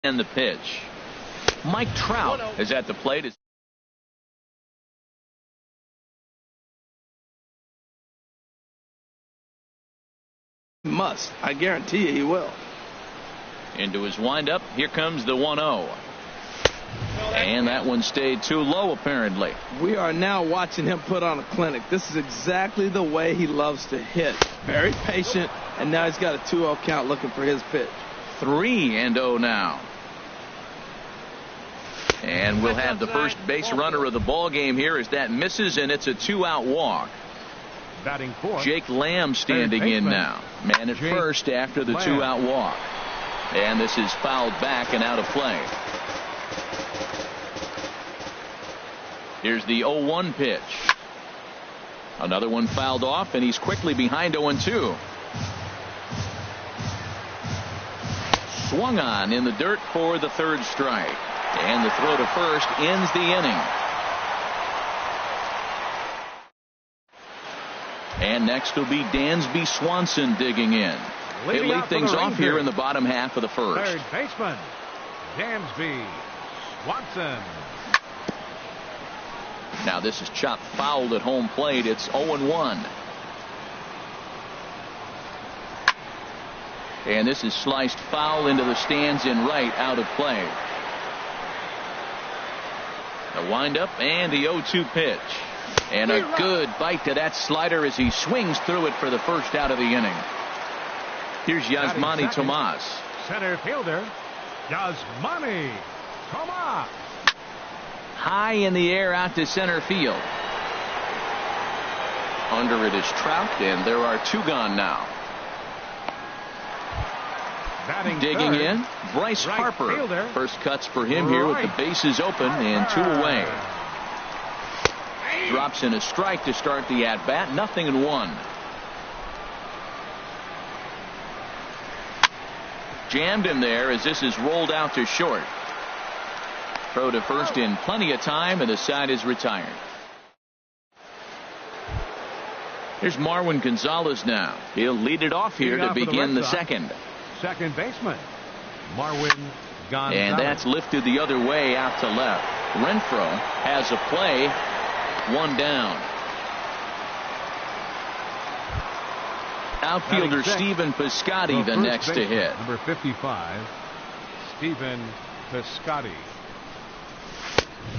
And the pitch. Mike Trout is at the plate. Must. I guarantee you he will. Into his windup. Here comes the 1-0. And that one stayed too low, apparently. We are now watching him put on a clinic. This is exactly the way he loves to hit. Very patient, and now he's got a 2-0 count looking for his pitch. 3-0 now. And we'll have the first base runner of the ball game here as that misses, and it's a 2-out walk. Batting fourth, Jake Lamb standing in now. Man at first after the 2-out walk. And this is fouled back and out of play. Here's the 0-1 pitch. Another one fouled off, and he's quickly behind 0-2. Swung on in the dirt for the third strike. And the throw to first ends the inning. And next will be Dansby Swanson digging in. They lead things off here in the bottom half of the first. Third baseman, Dansby Swanson. Now this is chopped fouled at home plate. It's 0-1. And this is sliced foul into the stands in right, out of play. The windup and the 0-2 pitch. And a good bite to that slider as he swings through it for the first out of the inning. Here's Yasmani Tomas. Center fielder, Yasmani Tomas. High in the air out to center field. Under it is Trout, and there are two gone now. Digging in, Bryce Harper. Fielder. First cuts for him here with the bases open and 2 away. Drops in a strike to start the at-bat. 0-1. Jammed him there as this is rolled out to short. Throw to first in plenty of time, and the side is retired. Here's Marwin Gonzalez now. He'll lead it off here to begin the second. Second baseman, Marwin Gonzalez. And that's lifted the other way out to left. Renfroe has a play. 1 down. Outfielder Stephen Piscotty the next to hit. Number 55, Stephen Piscotty.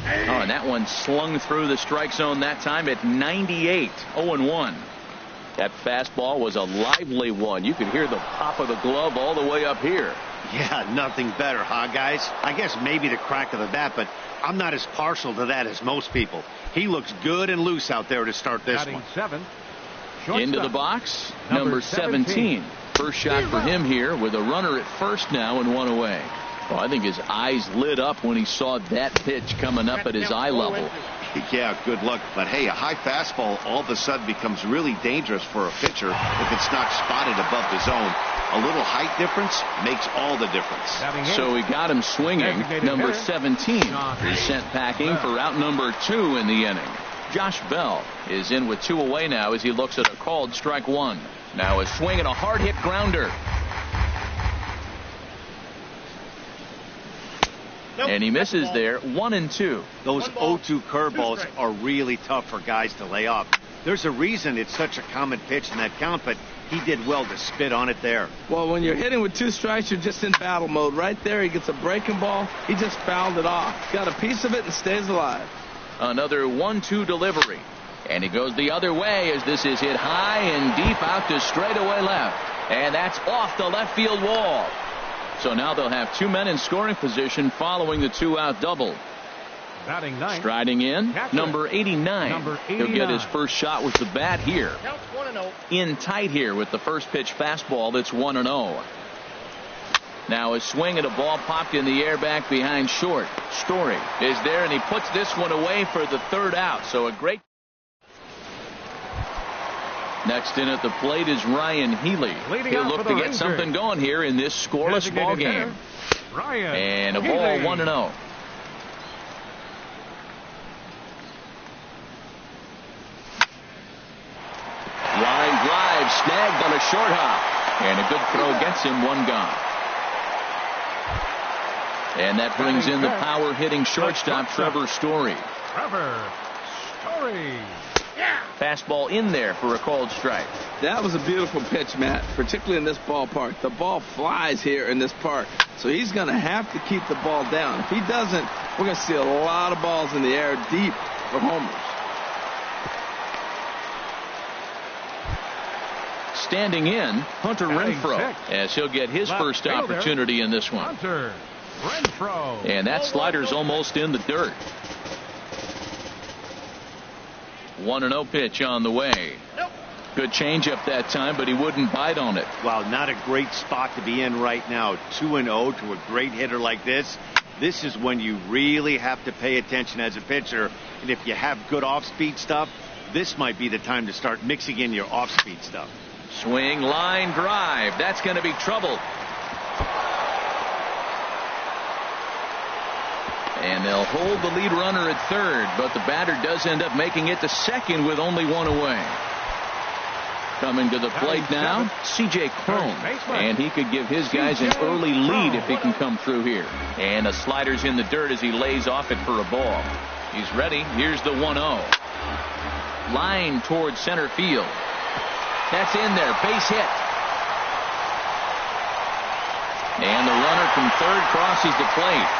Oh, and that one slung through the strike zone that time at 98. 0-1. That fastball was a lively one. You could hear the pop of the glove all the way up here. Yeah, nothing better, huh, guys? I guess maybe the crack of the bat, but I'm not as partial to that as most people. He looks good and loose out there to start this one. Seventh, into the box, number 17. First shot for him here with a runner at first now and 1 away. Well, I think his eyes lit up when he saw that pitch coming up at his eye level. Yeah, good luck. But hey, a high fastball all of a sudden becomes really dangerous for a pitcher if it's not spotted above the zone. A little height difference makes all the difference. So he got him swinging. Number 17 is sent packing for out number 2 in the inning. Josh Bell is in with 2 away now as he looks at a called strike 1. Now a swing and a hard hit grounder. And he misses there. 1-2. Those 0-2 curveballs are really tough for guys to lay off. There's a reason it's such a common pitch in that count, but he did well to spit on it there. Well, when you're hitting with 2 strikes, you're just in battle mode. Right there, he gets a breaking ball. He just fouled it off. Got a piece of it and stays alive. Another 1-2 delivery. And he goes the other way as this is hit high and deep out to straightaway left. And that's off the left field wall. So now they'll have 2 men in scoring position following the 2-out double. Batting ninth, striding in, number 89. He'll get his first shot with the bat here. In tight here with the first pitch fastball that's 1-0. Now a swing at a ball popped in the air back behind short. Story is there, and he puts this one away for the 3rd out. So a great. Next in at the plate is Ryan Healy. He'll look to get something going here in this scoreless ball game. And a ball 1-0. Line drive snagged on a short hop. And a good throw gets him 1 gone. And that brings in the power hitting shortstop Trevor Story. Trevor Story. Fastball in there for a called strike. That was a beautiful pitch, Matt, particularly in this ballpark. The ball flies here in this park, so he's going to have to keep the ball down. If he doesn't, we're going to see a lot of balls in the air deep for homers. Standing in, Hunter Renfroe, as he'll get his first opportunity in this one. Hunter Renfroe. And that slider's almost in the dirt. 1-0 pitch on the way. Good changeup that time, but he wouldn't bite on it. Wow, not a great spot to be in right now. 2-0 to a great hitter like this. This is when you really have to pay attention as a pitcher. And if you have good off-speed stuff, this might be the time to start mixing in your off-speed stuff. Swing, line drive. That's going to be trouble. And they'll hold the lead runner at third, but the batter does end up making it to second with only one away. Coming to the plate now, C.J. Cron, and he could give his guys an early lead if he can come through here. And the slider's in the dirt as he lays off it for a ball. He's ready. Here's the 1-0. Line towards center field. That's in there. Base hit. And the runner from third crosses the plate.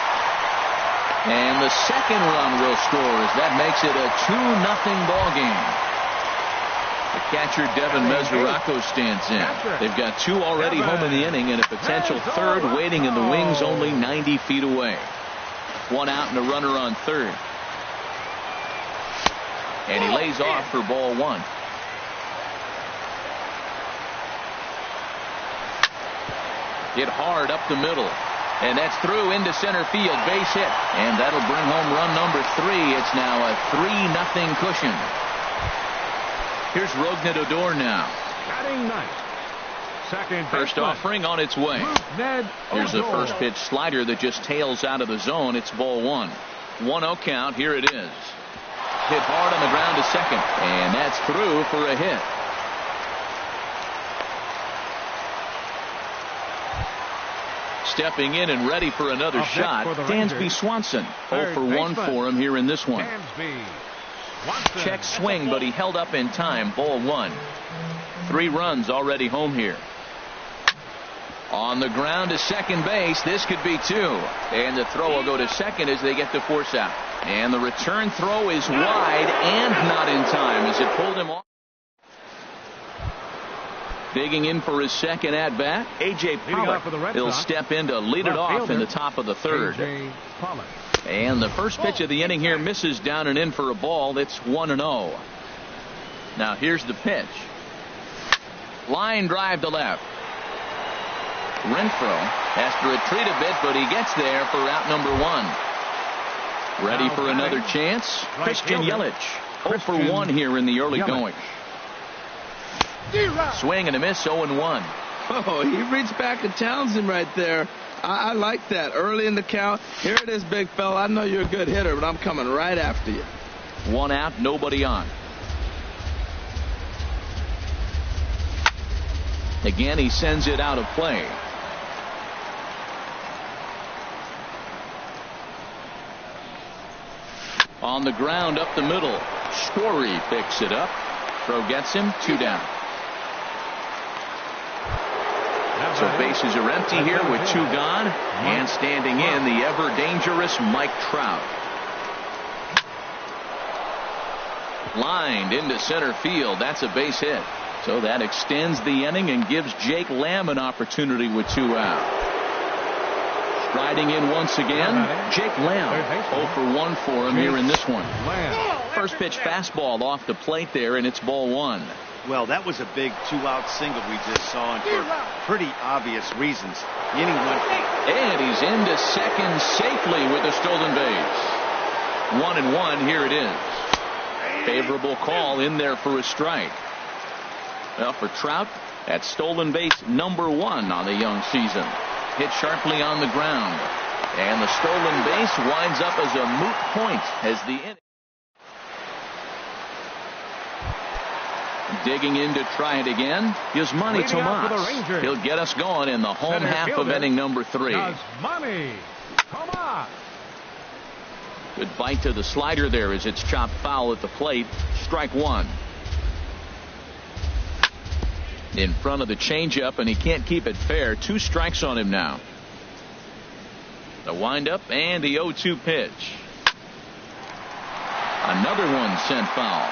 And the second run will score as that makes it a 2-0 ball game. The catcher Devin Mesoraco stands in. They've got two already home in the inning and a potential third waiting in the wings only 90 feet away. One out and a runner on third. And he lays off for ball one. Hit hard up the middle. And that's through into center field. Base hit. And that'll bring home run number 3. It's now a 3-0 cushion. Here's Rougned Odor now. Batting ninth. Second First offering on its way. Here's the first pitch slider that just tails out of the zone. It's ball one. 1-0 count. Here it is. Hit hard on the ground to second. And that's through for a hit. Stepping in and ready for another shot, Dansby Swanson. 0 for 1 for him here in this one. Check swing, but he held up in time. Ball one. 3 runs already home here. On the ground to second base. This could be 2. And the throw will go to second as they get the force out. And the return throw is wide and not in time as it pulled him off. Digging in for his second at bat, A.J. Pollock. He'll step in to lead it off in the top of the third. And the first pitch of the inning here misses down and in for a ball. That's 1-0. Now here's the pitch. Line drive to left. Renfroe has to retreat a bit, but he gets there for out number 1. Ready for another chance? Christian Yelich. 0 for 1 here in the early going. Swing and a miss, 0-1. Oh, he reached back at Townsend right there. I like that. Early in the count. Here it is, big fella. I know you're a good hitter, but I'm coming right after you. 1 out, nobody on. Again, he sends it out of play. On the ground up the middle. Story picks it up. Throw gets him. 2 down. So bases are empty here with 2 gone. And standing in, the ever-dangerous Mike Trout. Lined into center field. That's a base hit. So that extends the inning and gives Jake Lamb an opportunity with 2 out. Striding in once again, Jake Lamb. 0 for 1 for him here in this one. First pitch fastball off the plate there, and it's ball 1. Well, that was a big 2-out single we just saw, and for pretty obvious reasons. The inning went. And he's into second safely with a stolen base. 1-1, here it is. Favorable call in there for a strike. Well, for Trout, that's stolen base number 1 on the young season. Hit sharply on the ground. And the stolen base winds up as a moot point as the inning. Digging in to try it again. Yasmani Tomas. He'll get us going in the home half of inning number 3. Yasmani Tomas. Good bite to the slider there as it's chopped foul at the plate. Strike one. In front of the changeup, and he can't keep it fair. 2 strikes on him now. The windup and the 0-2 pitch. Another one sent foul.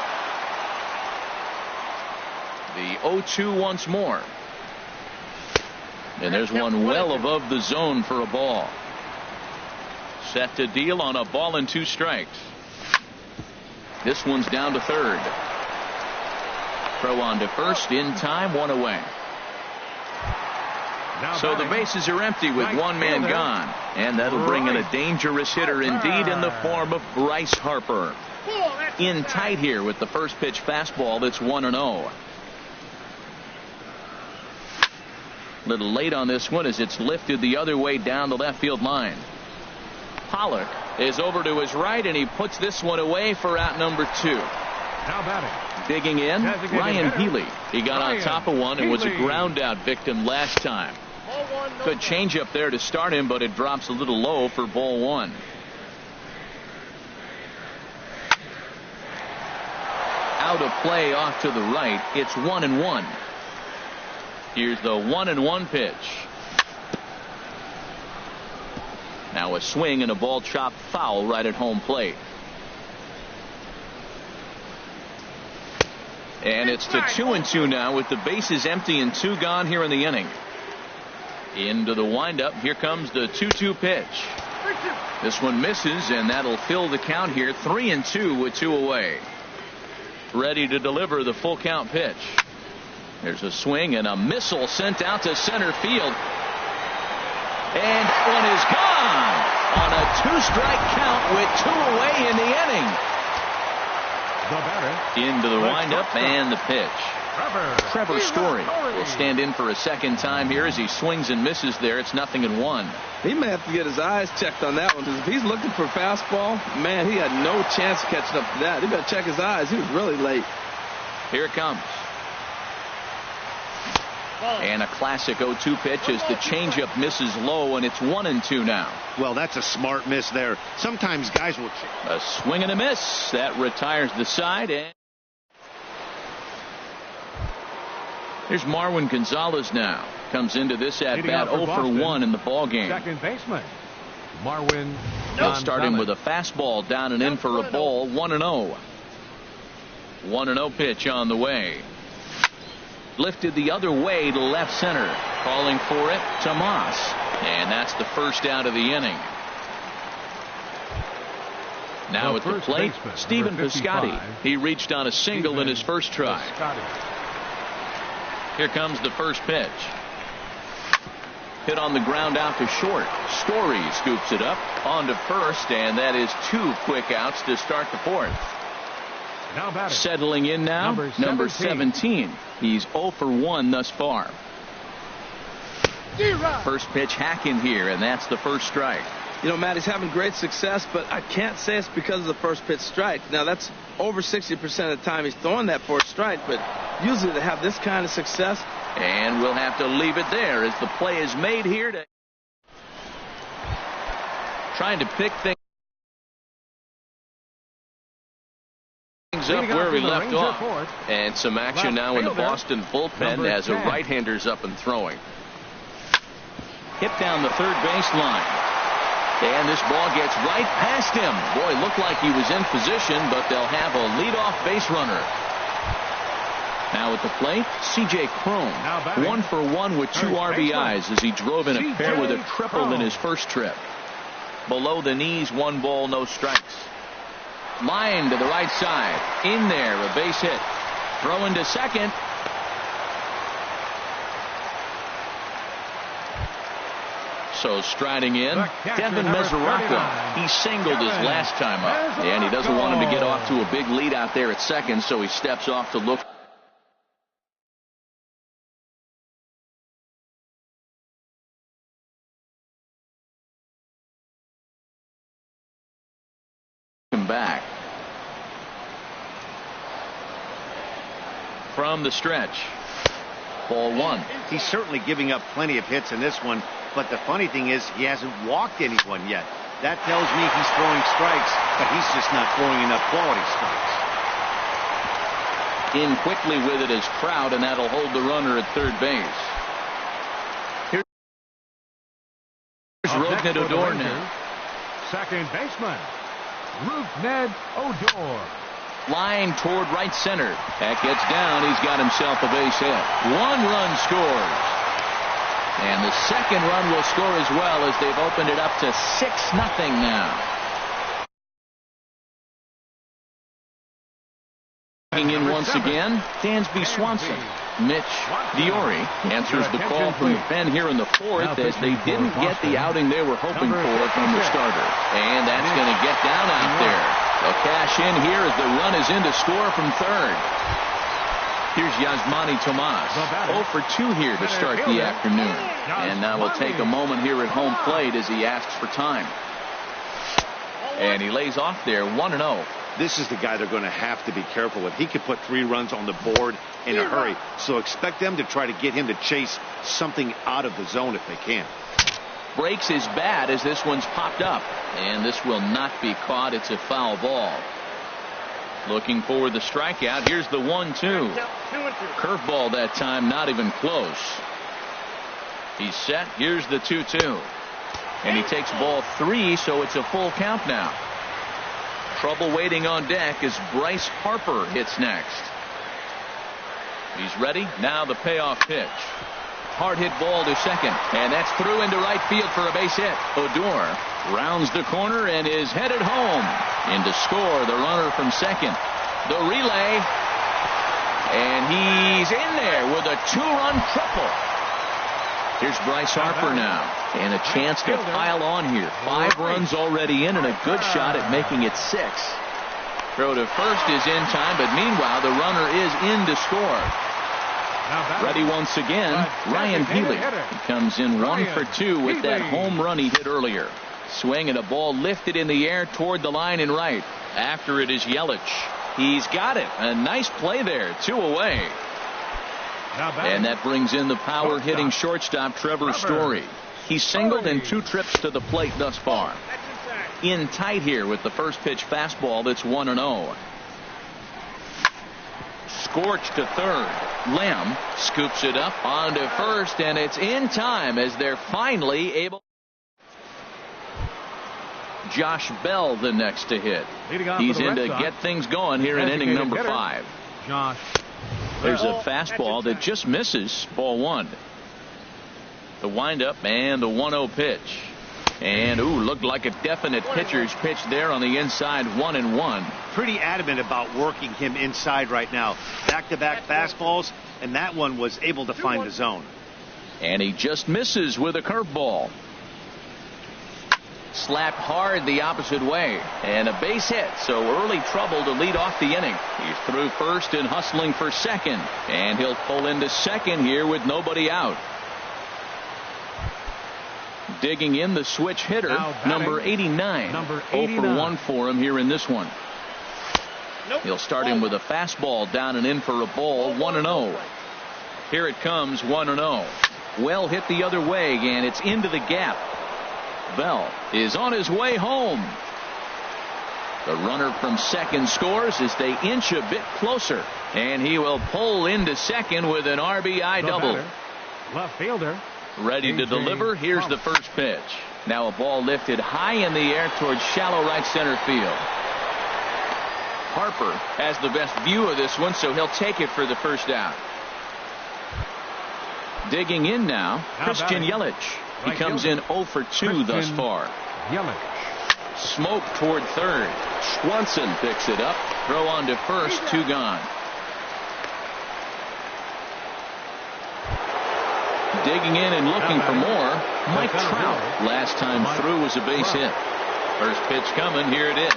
The 0-2 once more. And there's one well above the zone for a ball. Set to deal on a ball and 2 strikes. This one's down to third. Throw on to first in time, 1 away. So the bases are empty with 1 man gone. And that'll bring in a dangerous hitter indeed in the form of Bryce Harper. In tight here with the first pitch fastball that's 1-0. Little late on this one as it's lifted the other way down the left field line. Pollock is over to his right, and he puts this one away for out number 2. Now batting. Digging in, Ryan Healy. He got on top of one and was a ground out victim last time. Good changeup there to start him, but it drops a little low for ball 1. Out of play off to the right. It's 1-1. Here's the 1-1 pitch. Now a swing and a ball chopped foul right at home plate. And it's to 2-2 now with the bases empty and 2 gone here in the inning. Into the windup. Here comes the 2-2 pitch. This one misses, and that'll fill the count here. 3-2 with 2 away. Ready to deliver the full count pitch. There's a swing and a missile sent out to center field. And that one is gone on a 2-strike count with 2 away in the inning. The batter. Into the windup and the pitch. Trevor Story will stand in for a second time here as he swings and misses there. It's 0-1. He may have to get his eyes checked on that one, because if he's looking for a fastball, man, he had no chance catching up to that. He better check his eyes. He was really late. Here it comes. And a classic 0-2 pitch as the changeup misses low, and it's 1-2 now. Well, that's a smart miss there. Sometimes guys will. A swing and a miss that retires the side. And here's Marwin Gonzalez now. Comes into this at bat 0 for 1 in the ball game. Second baseman Marwin. They'll start him with a fastball down and in for a ball. 1-0. 1-0 pitch on the way. Lifted the other way to left center. Calling for it, Tomas. And that's the first out of the inning. Now at the plate, Stephen Piscotty. He reached on a single in his first try. Here comes the first pitch. Hit on the ground out to short. Story scoops it up onto first, and that is 2 quick outs to start the fourth. Now settling in now, number 17. He's 0 for 1 thus far. First pitch hack in here, and that's the first strike. You know, Matt, he's having great success, but I can't say it's because of the first pitch strike. Now, that's over 60% of the time he's throwing that for a strike, but usually to have this kind of success. And we'll have to leave it there as the play is made here to trying to pick things up where we left off. And some action now in the Boston bullpen as a right-hander's up and throwing. Hit down the third baseline. And this ball gets right past him. Boy, looked like he was in position, but they'll have a leadoff base runner. Now at the plate, C.J. Cron. 1 for 1 with 2 RBIs as he drove in a pair with a triple in his first trip. Below the knees, 1 ball, no strikes. Line to the right side. In there, a base hit. Throw into second. So striding in, Devin Mesoraco. He singled his last time up. And he doesn't want him to get off to a big lead out there at second, so he steps off to look. Back from the stretch. Ball 1. He's certainly giving up plenty of hits in this one, but the funny thing is he hasn't walked anyone yet. That tells me he's throwing strikes, but he's just not throwing enough quality strikes. In quickly with it is Trout, and that'll hold the runner at third base. Here's Rougned Odor now. Second baseman, Rougned Odor. Line toward right center. That gets down. He's got himself a base hit. 1 run scores. And the second run will score as well, as they've opened it up to 6-0 now. In once again, Dansby Swanson. Mitch Diori answers the call from the pen here in the 4th, as they didn't get the outing they were hoping for from the starter. And that's going to get down out there. They'll cash in here as the run is in to score from third. Here's Yasmani Tomas. 0 for 2 here to start the afternoon. And now we'll take a moment here at home plate as he asks for time. And he lays off there, 1-0. This is the guy they're going to have to be careful with. He could put 3 runs on the board in a hurry. So expect them to try to get him to chase something out of the zone if they can. Breaks his bat as this one's popped up. And this will not be caught. It's a foul ball. Looking for the strikeout. Here's the 1-2. Curveball that time, not even close. He's set. Here's the 2-2. And he takes ball 3, so it's a full count now. Trouble waiting on deck as Bryce Harper hits next. He's ready. Now the payoff pitch. Hard hit ball to second. And that's through into right field for a base hit. Odor rounds the corner and is headed home. In to score the runner from second. The relay. And he's in there with a 2-run triple. Here's Bryce Harper now. And a chance to pile on here. 5 runs already in and a good shot at making it 6. Throw to first is in time, but meanwhile the runner is in to score. Ready once again, Ryan Healy. He comes in 1 for 2 with that home run he hit earlier. Swing and a ball lifted in the air toward the line and right. After it is Yelich. He's got it. A nice play there. 2 away. And that brings in the power hitting shortstop Trevor Story. He's singled in 2 trips to the plate thus far. In tight here with the first pitch fastball that's 1-0. Scorched to third. Lamb scoops it up onto first, and it's in time as they're finally able. Josh Bell the next to hit. He's in to get things going here in inning number 5. There's a fastball that just misses, ball 1. The windup and the 1-0 pitch. And looked like a definite pitcher's pitch there on the inside, 1-1. Pretty adamant about working him inside right now. Back-to-back fastballs, and that one was able to find the zone. And he just misses with a curveball. Slapped hard the opposite way. And a base hit, so early trouble to lead off the inning. He's through first and hustling for second. And he'll pull into second here with nobody out. Digging in the switch hitter, number 89. 0 for 1 for him here in this one. He'll start him with a fastball down and in for a ball, 1-0. Here it comes, 1-0. Well hit the other way, and it's into the gap. Bell is on his way home. The runner from second scores as they inch a bit closer, and he will pull into second with an RBI double. Left fielder. Ready to deliver. Here's the first pitch. Now a ball lifted high in the air towards shallow right center field. Harper has the best view of this one, so he'll take it for the first out. Digging in now, Christian Yelich. He comes in 0 for 2 thus far. Smoke toward third. Swanson picks it up. Throw on to first, 2 gone. Digging in and looking for more, Mike Trout. Last time through was a base hit. First pitch coming, here it is.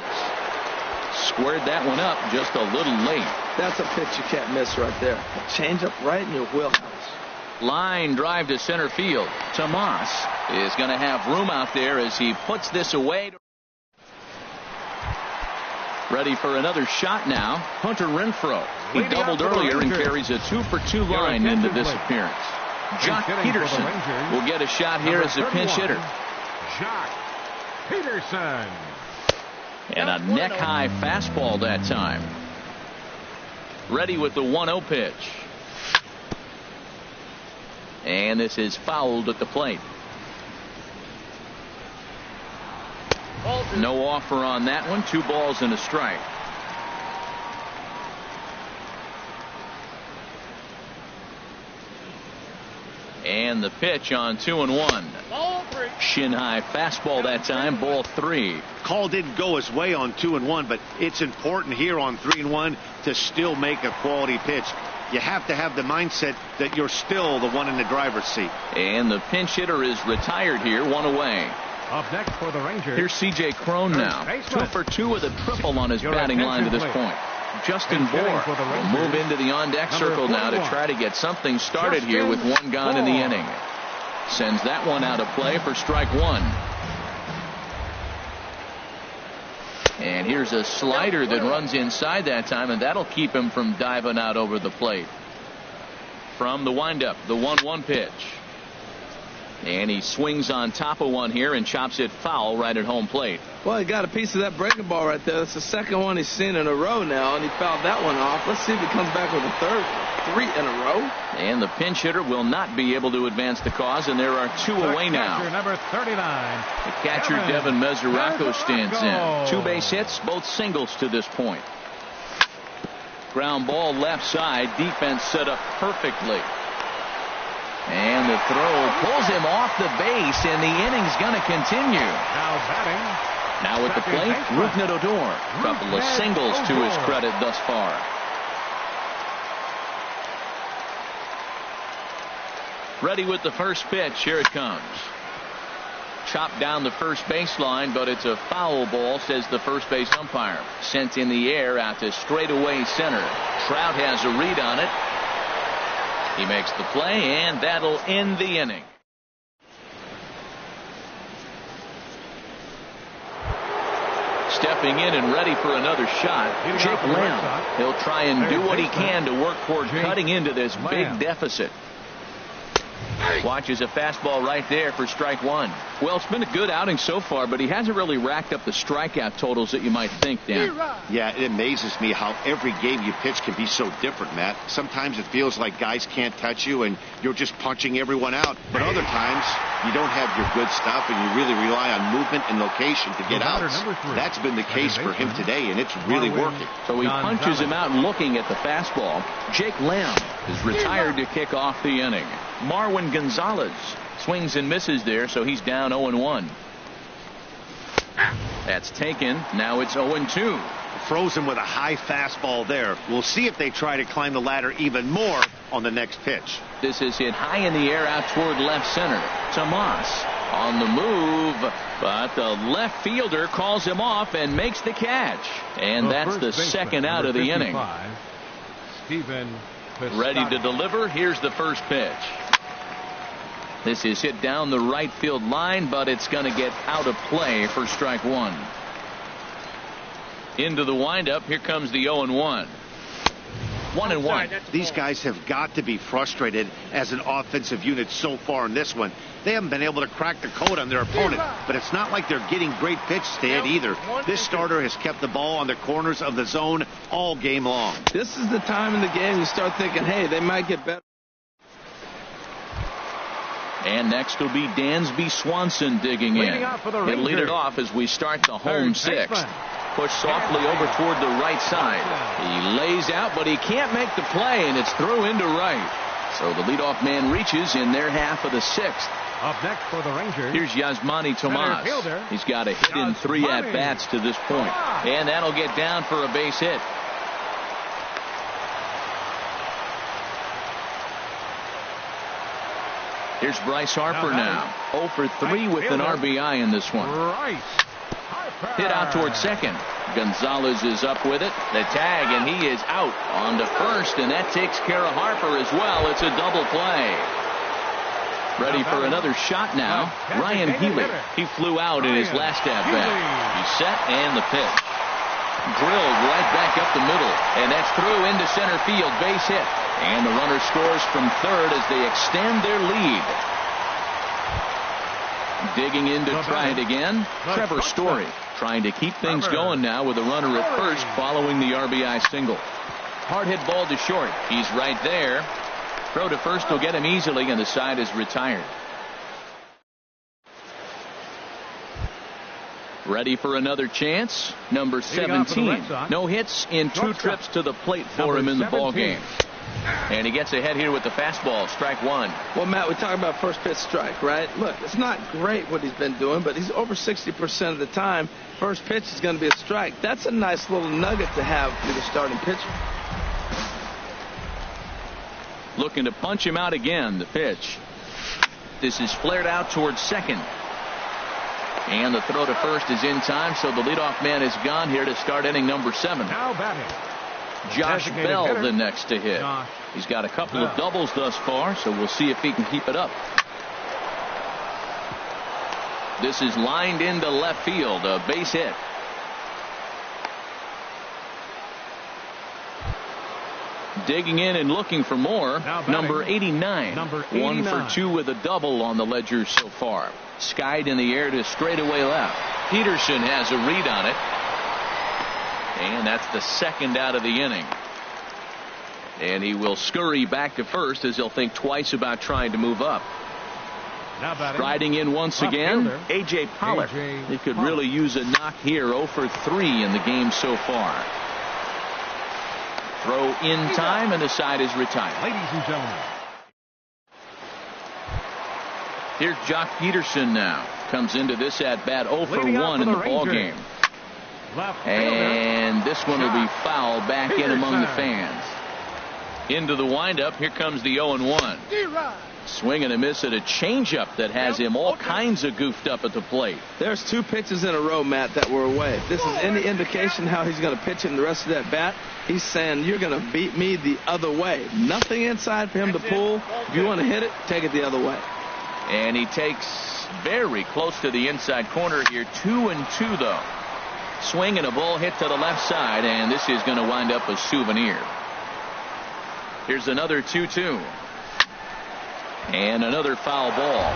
Squared that one up just a little late. That's a pitch you can't miss right there. A change up right in your wheelhouse. Line drive to center field. Tomas is going to have room out there as he puts this away. Ready for another shot now. Hunter Renfroe. He doubled earlier and carries a 2 for 2 line into this appearance. Jock Peterson will get a shot here as a pinch hitter. Peterson. And a neck-high fastball that time. Ready with the 1-0 pitch. And this is fouled at the plate. No offer on that one. 2 balls and a strike. And the pitch on 2-1. Shin high fastball that time. Ball 3. Call didn't go his way on 2-1, but it's important here on 3-1 to still make a quality pitch. You have to have the mindset that you're still the one in the driver's seat. And the pinch hitter is retired here. 1 away. Up next for the Rangers. Here's C.J. Cron now. 2 for 2 with a triple on his batting line to this point. Justin Bour will move into the on-deck circle now to try to get something started here with 1 gone in the inning. Sends that one out of play for strike 1. And here's a slider that runs inside that time, and that'll keep him from diving out over the plate. From the windup, the 1-1 pitch. And he swings on top of one here and chops it foul right at home plate. Well, he got a piece of that breaking ball right there. That's the second one he's seen in a row now, and he fouled that one off. Let's see if he comes back with a third. 3 in a row. And the pinch hitter will not be able to advance the cause, and there are 2 away now. Number 39. The catcher, Devin Mesoraco, stands in. 2 base hits, both singles to this point. Ground ball left side. Defense set up perfectly. And the throw pulls him off the base, and the inning's going to continue. Now batting. Now at the plate, Rougned Odor. Couple of singles to his credit thus far. Ready with the first pitch. Here it comes. Chopped down the first baseline, but it's a foul ball, says the first base umpire. Sent in the air out to straightaway center. Trout has a read on it. He makes the play, and that'll end the inning. Stepping in and ready for another shot, Jake Lamb. He'll try and do what he can to work toward cutting into this big deficit. Watches a fastball right there for strike 1. Well, it's been a good outing so far, but he hasn't really racked up the strikeout totals that you might think, Dan. Yeah, it amazes me how every game you pitch can be so different, Matt. Sometimes it feels like guys can't touch you and you're just punching everyone out. But other times you don't have your good stuff and you really rely on movement and location to get outs. That's been the case for him today, and it's really working. So he punches him out looking at the fastball. Jake Lamb is retired to kick off the inning. Marwin Gonzalez swings and misses there, so he's down 0-1. That's taken. Now it's 0-2. Frozen with a high fastball there. We'll see if they try to climb the ladder even more on the next pitch. This is hit high in the air out toward left center. Tomas on the move, but the left fielder calls him off and makes the catch. And that's the second out of the inning. Ready to deliver. Here's the first pitch. This is hit down the right field line, but it's going to get out of play for strike 1. Into the windup. Here comes the 0-1. 1-1. These guys have got to be frustrated as an offensive unit so far in this one. They haven't been able to crack the code on their opponent, but it's not like they're getting great pitches to hit either. This starter has kept the ball on the corners of the zone all game long. This is the time in the game you start thinking, hey, they might get better. And next will be Dansby Swanson digging in. He'll lead it off as we start the home 6th. Push softly over toward the right side. He lays out, but he can't make the play, and it's through into right. So the leadoff man reaches in their half of the 6th. Up next for the Rangers. Here's Yasmani Tomas. He's got a hit in 3 at-bats to this point. And that'll get down for a base hit. Here's Bryce Harper now. 0 for 3 with an RBI in this one. Hit out towards second. Gonzalez is up with it. The tag, and he is out on to first, and that takes care of Harper as well. It's a double play. Ready for another shot now. Ryan Healy. He flew out in his last at-bat. He's set, and the pitch. Drilled right back up the middle, and that's through into center field. Base hit. And the runner scores from third as they extend their lead. Digging in to try it again, Trevor Story trying to keep things going now with a runner at first following the RBI single. Hard hit ball to short. He's right there. Throw to first will get him easily, and the side is retired. Ready for another chance. Number 17. No hits in 2 trips to the plate for him in the ball game. And he gets ahead here with the fastball. Strike one. Well, Matt, we talk about first pitch strike, right? Look, it's not great what he's been doing, but he's over 60% of the time. First pitch is going to be a strike. That's a nice little nugget to have for the starting pitcher. Looking to punch him out again. The pitch. This is flared out towards second. And the throw to first is in time, so the leadoff man is gone here to start inning number 7. Now batting, Josh Bell the next to hit. He's got a couple of doubles thus far, so we'll see if he can keep it up. This is lined into left field, a base hit. Digging in and looking for more. Number 89. 1 for 2 with a double on the ledger so far. Skied in the air to straightaway left. Peterson has a read on it. And that's the second out of the inning. And he will scurry back to first as he'll think twice about trying to move up. Striding in once again, A.J. Pollock. He could really use a knock here. 0 for 3 in the game so far. Throw in time, and the side is retired. ladies and gentlemen. Here's Jock Peterson now. Comes into this at bat 0 for 1 in the ball game. And this one will be fouled back in among the fans. Into the windup. Here comes the 0-1. Swing and a miss at a changeup that has him all kinds of goofed up at the plate. There's 2 pitches in a row, Matt, that were away. If this is any indication how he's going to pitch in the rest of that bat, he's saying you're going to beat me the other way. Nothing inside for him to pull. If you want to hit it, take it the other way. And he takes very close to the inside corner here. 2-2 though. Swing and a ball hit to the left side, and this is going to wind up a souvenir. Here's another 2-2. And another foul ball.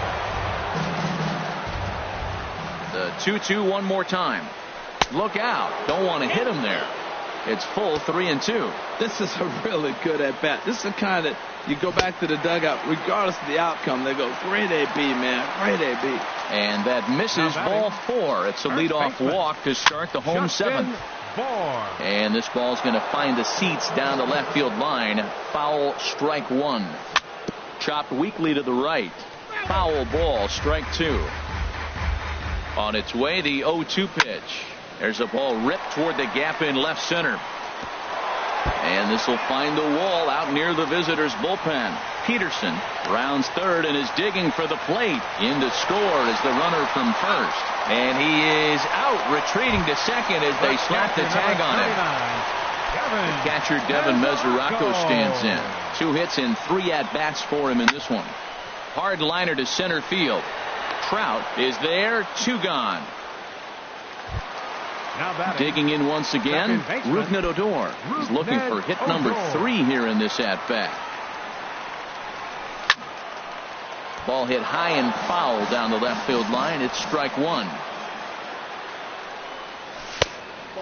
The 2-2 one more time. Look out. Don't want to hit him there. It's full 3-2. This is a really good at bat. This is the kind that you go back to the dugout, regardless of the outcome. They go, great AB, man. Great AB. And that misses ball 4. It's a leadoff walk to start the home 7th. And this ball's going to find the seats down the left field line. Foul, strike 1. Chopped weakly to the right. Foul ball, strike 2. On its way, the 0-2 pitch. There's a ball ripped toward the gap in left center. And this will find the wall out near the visitors' bullpen. Peterson rounds third and is digging for the plate. In to score is the runner from first. And he is out, retreating to second as they slap the tag on him. The catcher Devin Mesoraco stands in. 2 hits and 3 at-bats for him in this one. Hard liner to center field. Trout is there, 2 gone. Digging in once again, Rougned Odor. He's looking for hit number 3 here in this at-bat. Ball hit high and foul down the left field line. It's strike 1.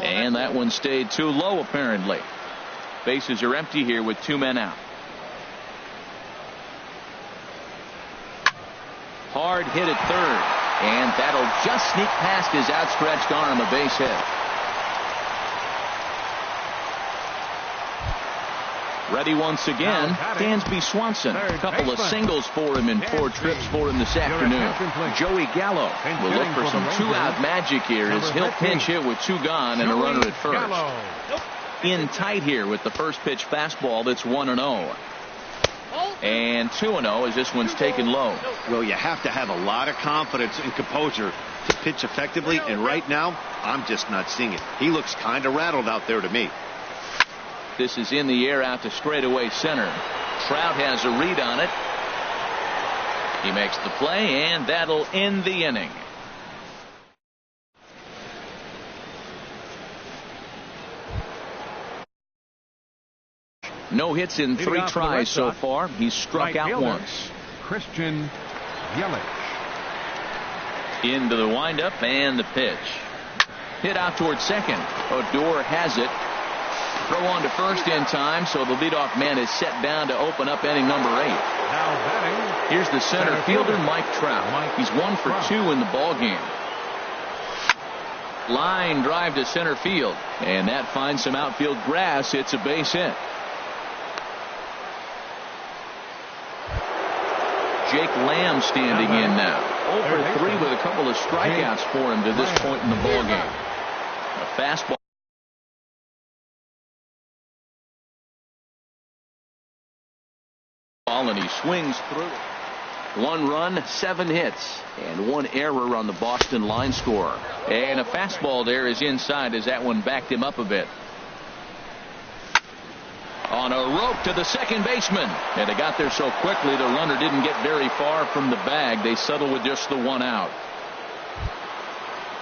And that one stayed too low, apparently. Bases are empty here with 2 men out. Hard hit at third. And that'll just sneak past his outstretched arm, a base hit. Ready once again, Dansby Swanson. A couple of singles for him in 4 trips for him this afternoon. Joey Gallo will look for some 2-out magic here as he'll pinch hit with 2 gone and a runner at first. In tight here with the first pitch fastball that's 1-0. And 2-0 as this one's taken low. Well, you have to have a lot of confidence and composure to pitch effectively, and right now I'm just not seeing it. He looks kind of rattled out there to me. This is in the air out to straightaway center. Trout has a read on it. He makes the play, and that'll end the inning. No hits in 3 tries so far. He's struck out once. Christian Yelich. Into the windup and the pitch. Hit out towards second. Odor has it. Throw on to first in time, so the leadoff man is set down to open up inning number 8. Now batting. Here's the center fielder, Mike Trout. He's 1 for 2 in the ball game. Line drive to center field, and that finds some outfield grass. It's a base hit. Jake Lamb standing in now. 0 for 3 with a couple of strikeouts for him to this point in the ball game. A fastball. And he swings through. 1 run, 7 hits, and 1 error on the Boston line score. And a fastball there is inside as that one backed him up a bit. On a rope to the second baseman. And they got there so quickly the runner didn't get very far from the bag. They settle with just the 1 out.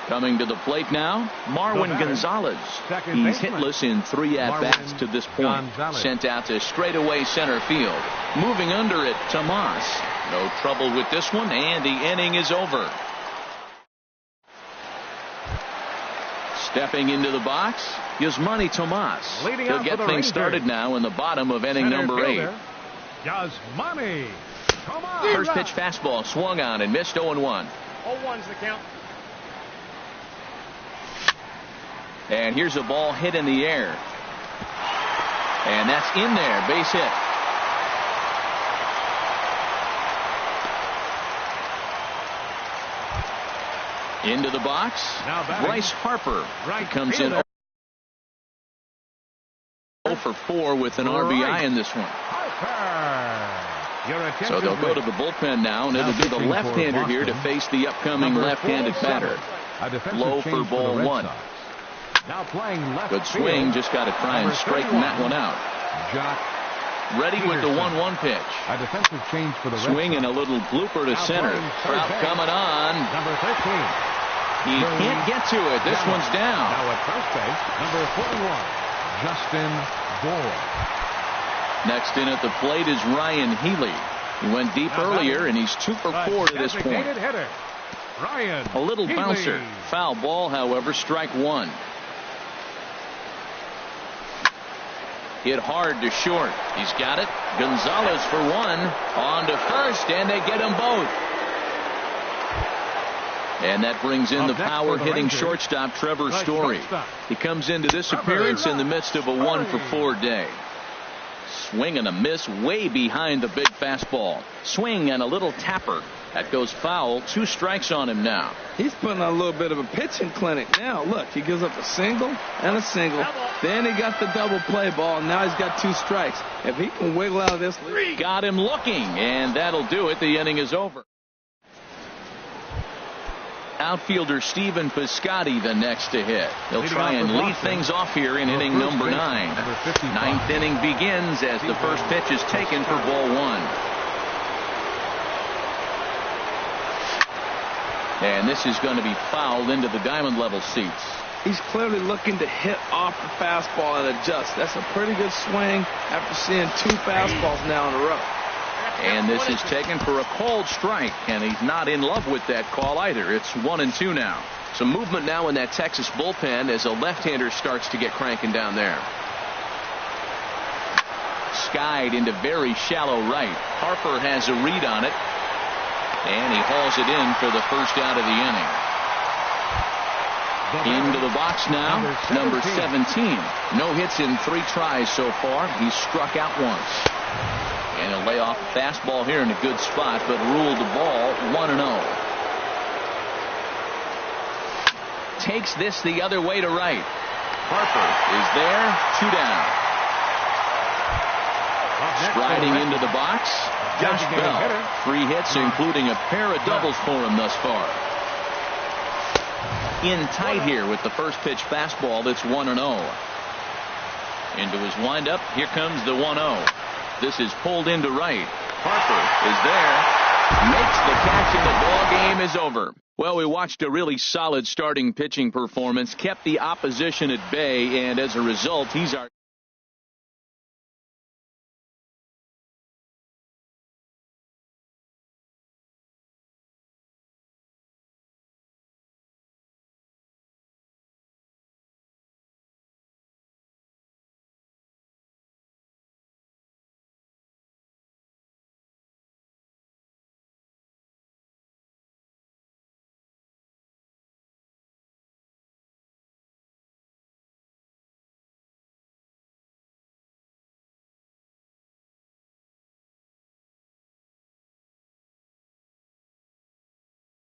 Coming to the plate now, Marwin Gonzalez. He's hitless in 3 at-bats to this point. Sent out to straightaway center field. Moving under it, Tomas. No trouble with this one, and the inning is over. Stepping into the box, Yasmani Tomas. He'll get things started now in the bottom of inning number 8. Yasmani Tomas. First pitch fastball swung on and missed 0-1. 0-1's the count. And here's a ball hit in the air. And that's in there. Base hit. Into the box. Bryce Harper comes in 0 for 4 with an RBI in this one. So they'll go to the bullpen now, and it'll be the left-hander here to face the upcoming left-handed batter. Low for ball 1. Good swing, just got to try and straighten that one out. Ready with the 1-1 pitch. A defensive change for the swing and a little blooper to center. Trout coming on. Number 13. He can't get to it. This one's down. Now at first base, number 41, Justin Bour. Next in at the plate is Ryan Healy. He went deep earlier, and he's 2 for 4 to this point. Ryan a little Healy. Bouncer. Foul ball, however, strike 1. Hit hard to short. He's got it. Gonzalez for 1. On to first, and they get them both. And that brings in the power-hitting shortstop, Trevor Story. He comes into this appearance in the midst of a 1 for 4 day. Swing and a miss way behind the big fastball. Swing and a little tapper. That goes foul. 2 strikes on him now. He's putting on a little bit of a pitching clinic now. Look, he gives up a single and a single. Then he got the double play ball, and now he's got 2 strikes. If he can wiggle out of this lead. Got him looking, and that'll do it. The inning is over. Outfielder Stephen Piscotty the next to hit. He'll try and lead things off here in inning number 9. 9th inning begins as the first pitch is taken for ball 1. And this is going to be fouled into the diamond level seats. He's clearly looking to hit off the fastball and adjust. That's a pretty good swing after seeing 2 fastballs now in a row. And this is taken for a called strike, and he's not in love with that call either. It's 1-2 now. Some movement now in that Texas bullpen as a left-hander starts to get cranking down there. Skied into very shallow right. Harper has a read on it, and he hauls it in for the first out of the inning. Into the box now, number 17. No hits in 3 tries so far. He's struck out once. And he'll lay off a fastball here in a good spot, but ruled the ball 1-0. Takes this the other way to right. Harper is there, 2 down. Striding into the box, Josh Bell. 3 hits, including a pair of doubles for him thus far. In tight here with the first pitch fastball that's 1-0. Into his windup, here comes the 1-0. This is pulled into right. Harper is there. Makes the catch, and the ball game is over. Well, we watched a really solid starting pitching performance, kept the opposition at bay, and as a result, he's our